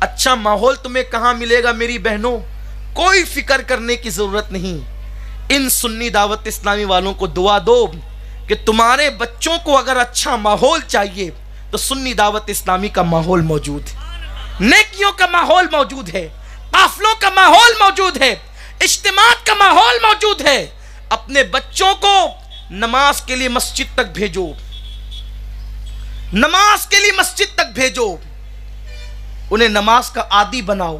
اچھا ماحول تمہیں کہاں ملے گا میری بہنوں؟ کوئی فکر کرنے کی ضرورت نہیں. ان سنی دعوت اسلامی والوں کو دعا دو کہ تمہارے بچوں کو اگر اچھا ماحول چاہیے تو سنی دعوت اسلامی کا ماحول موجود ہے، نیکیوں کا ماحول موجود ہے، قافلوں کا ماحول موجود ہے، اجتماعات کا ماحول موجود ہے. اپنے بچوں کو نماز کے لیے مسجد تک بھیجو، نماز کے لیے مسجد تک بھیجو، انہیں نماز کا عادی بناؤ.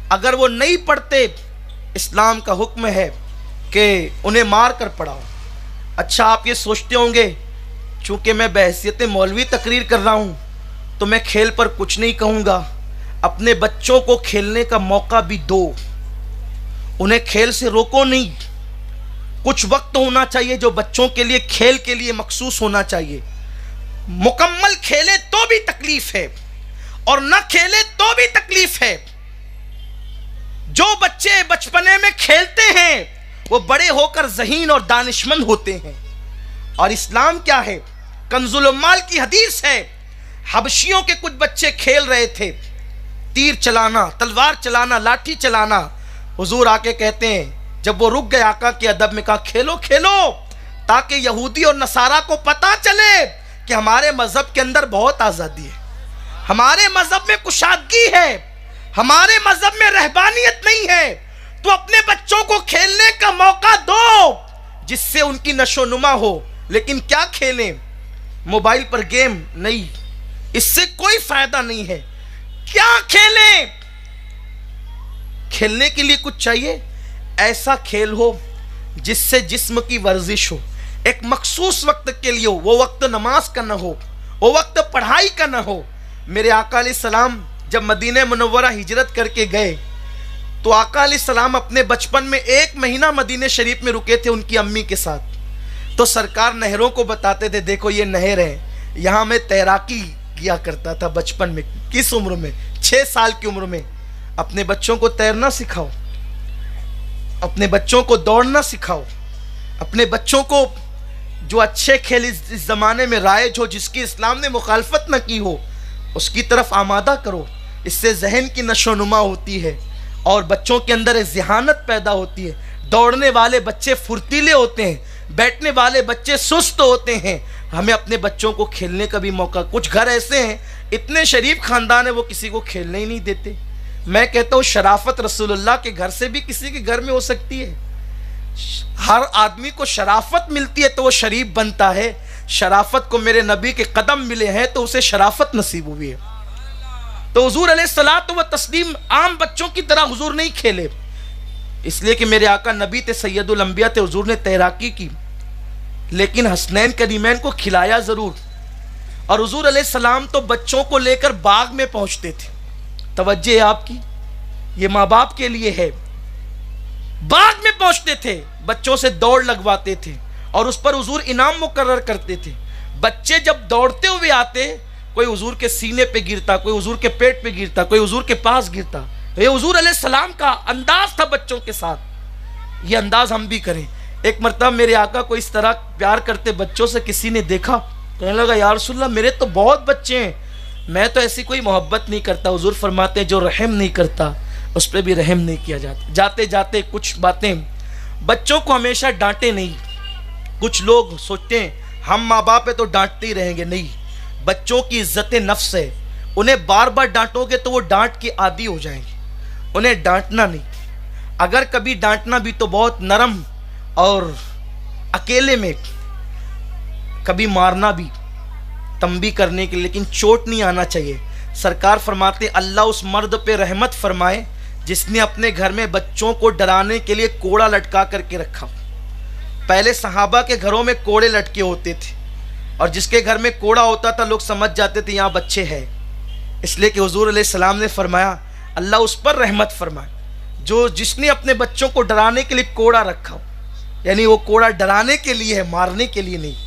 اگر وہ نہیں پڑھتے، اسلام کا حکم ہے کہ انہیں مار کر پڑھاؤ. اچھا آپ یہ سوچتے ہوں گے چونکہ میں بحیثیت مولوی تقریر کر رہا ہوں تو میں کھیل پر کچھ نہیں کہوں گا. اپنے بچوں کو کھیلنے کا موقع بھی دو، انہیں کھیل سے روکو نہیں. کچھ وقت ہونا چاہیے جو بچوں کے لیے کھیل کے لیے مخصوص ہونا چاہیے. مکمل کھیلے تو بھی تکلیف ہے اور نہ کھیلے تو بھی تکلیف ہے. جو بچے بچپنے میں کھیلتے ہیں وہ بڑے ہو کر ذہین اور دانشمند ہوتے ہیں. اور اسلام کیا ہے؟ کنز العمال کی حدیث ہے، حبشیوں کے کچھ بچے کھیل رہے تھے، تیر چلانا، تلوار چلانا، لاٹھی چلانا. حضور آ کے کہتے ہیں جب وہ رک گئے آقا کے ادب میں، کہا کھیلو کھیلو تاکہ یہودی اور نصارہ کو پتا چلے کہ ہمارے مذہب کے اندر بہت آزادی ہے، ہمارے مذہب میں کشادگی ہے، ہمارے مذہب میں رہبانیت نہیں ہے. تو اپنے بچوں کو کھیلنے کا موقع دو جس سے ان کی نشو نما ہو. لیکن کیا کھیلیں؟ موبائل پر گیم نہیں، اس سے کوئی فائدہ نہیں ہے. کیا کھیلیں؟ کھیلنے کے لیے کچھ چاہیے، ایسا کھیل ہو جس سے جسم کی ورزش ہو، ایک مخصوص وقت کے لیے ہو. وہ وقت نماز کا نہ ہو، وہ وقت پڑھائی کا نہ ہو. میرے آقا علیہ السلام جب مدینہ منورہ ہجرت کر کے گئے تو آقا علیہ السلام اپنے بچپن میں 1 مہینہ مدینہ شریف میں رکے تھے ان کی امی کے ساتھ. تو سرکار نہروں کو بتاتے تھے، دیکھو یہ نہر ہے، یہاں میں تیراکی کیا کرتا تھا بچپن میں. کس عمر میں؟ 6 سال کی عمر میں. اپنے بچوں کو تیرنا سکھاؤ، اپنے بچوں کو دوڑنا سکھاؤ، اپنے بچوں کو جو اچھے کھیل اس زمانے میں رائج ہو، جس کی اسلام نے مخالفت نہ کی ہو، اس کی طرف آمادہ کرو. اس سے ذہن کی نشو و نما ہوتی ہے اور بچوں کے اندر ایک ذہانت پیدا ہوتی ہے. دوڑنے والے بچے پھرتیلے ہوتے ہیں، بیٹھنے والے بچے سست ہوتے ہیں. ہمیں اپنے بچوں کو کھیلنے کا بھی موقع. کچھ گھر ایسے ہیں اتنے شریف خاندان ہے وہ کسی کو کھیلنے ہی نہیں دیتے. میں کہتا ہوں شرافت رسول اللہ کے گھر سے بھی کسی کے گھر میں ہو سکتی ہے. ہر آدمی کو شرافت ملتی ہے تو وہ شریف بنتا ہے. شرافت کو میرے نبی کے قدم ملے ہیں تو اسے شرافت نصیب ہوئی ہے. تو حضور علیہ الصلوۃ والتسلیم عام بچوں کی طرح حضور نہیں کھیلے، اس لیے کہ میرے آقا نبی تھے، سید الانبیاء تھے. حضور نے تیراکی کی لیکن حسنین کریمین کو کھلایا ضرور. اور حضور علیہ السلام تو بچوں کو لے کر باغ میں پہنچتے تھے. توجہ ہے آپ کی، یہ ماں باپ کے لیے ہے. باغ میں پہنچتے تھے، بچوں سے دوڑ لگواتے تھے اور اس پر حضور انعام مقرر کرتے تھے. بچے جب دوڑتے ہوئے آتے، کوئی حضور کے سینے پہ گرتا، کوئی حضور کے پیٹ پہ گرتا، کوئی حضور کے پاس گرتا. یہ حضور علیہ السلام کا انداز تھا بچوں کے ساتھ. یہ انداز ہم بھی کریں. ایک مرتبہ میرے آقا کو اس طرح پیار کرتے بچوں سے کسی نے دیکھا، کہنے لگا یا رسول اللہ میرے تو بہت بچے ہیں، میں تو ایسی کوئی محبت نہیں کرتا. حضور فرماتے ہیں جو رحم نہیں کرتا اس پہ بھی رحم نہیں کیا جاتا. جاتے جاتے کچھ باتیں، بچوں کو ہمیشہ ڈانٹے نہیں. کچھ لوگ سوچتے ہیں ہم ماں باپ ہیں تو ڈانٹتے ہی رہیں گے. نہیں، بچوں کی عزت نفس ہے. انہیں بار بار ڈانٹو گے تو وہ ڈانٹ کے عادی ہو جائیں گے. انہیں ڈانٹنا نہیں، اگر کبھی ڈانٹنا بھی تو بہت نرم اور اکیلے میں، کبھی مارنا بھی تنبیہ کرنے کے لیے، لیکن چوٹ نہیں آنا چاہیے. سرکار فرماتے اللہ اس مرد پہ رحمت فرمائے جس نے اپنے گھر میں بچوں کو ڈرانے کے لیے کوڑا لٹکا کر کے رکھا. پہلے صحابہ کے گھروں میں کوڑے لٹکے ہوتے تھے اور جس کے گھر میں کوڑا ہوتا تھا لوگ سمجھ جاتے تھے یہاں بچے ہیں. اس لیے کہ حضور علیہ السلام نے فرمایا اللہ اس پر رحمت فرمائے جس نے اپنے بچوں کو ڈرانے کے لیے کوڑا رکھا ہو. یعنی وہ کوڑا ڈرانے کے لیے ہے، مارنے کے لیے نہیں.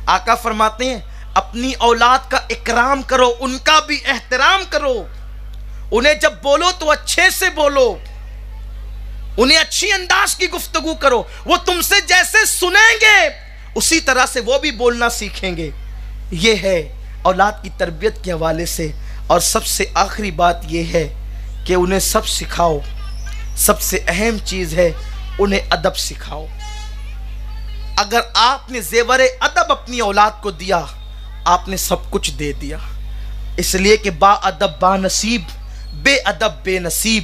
آقا فرماتے ہیں اپنی اولاد کا اکرام کرو، ان کا بھی احترام کرو. انہیں جب بولو تو اچھے سے بولو، انہیں اچھی انداز کی گفتگو کرو. وہ تم سے جیسے سنیں گے اسی طرح سے وہ بھی بولنا سیکھیں گے. یہ ہے اولاد کی تربیت کے حوالے سے. اور سب سے آخری بات یہ ہے کہ انہیں سب سکھاؤ، سب سے اہم چیز ہے انہیں ادب سکھاؤ۔ اگر آپ نے زیور ادب اپنی اولاد کو دیا، آپ نے سب کچھ دے دیا، اس لیے کہ با ادب با نصیب، بے ادب بے نصیب۔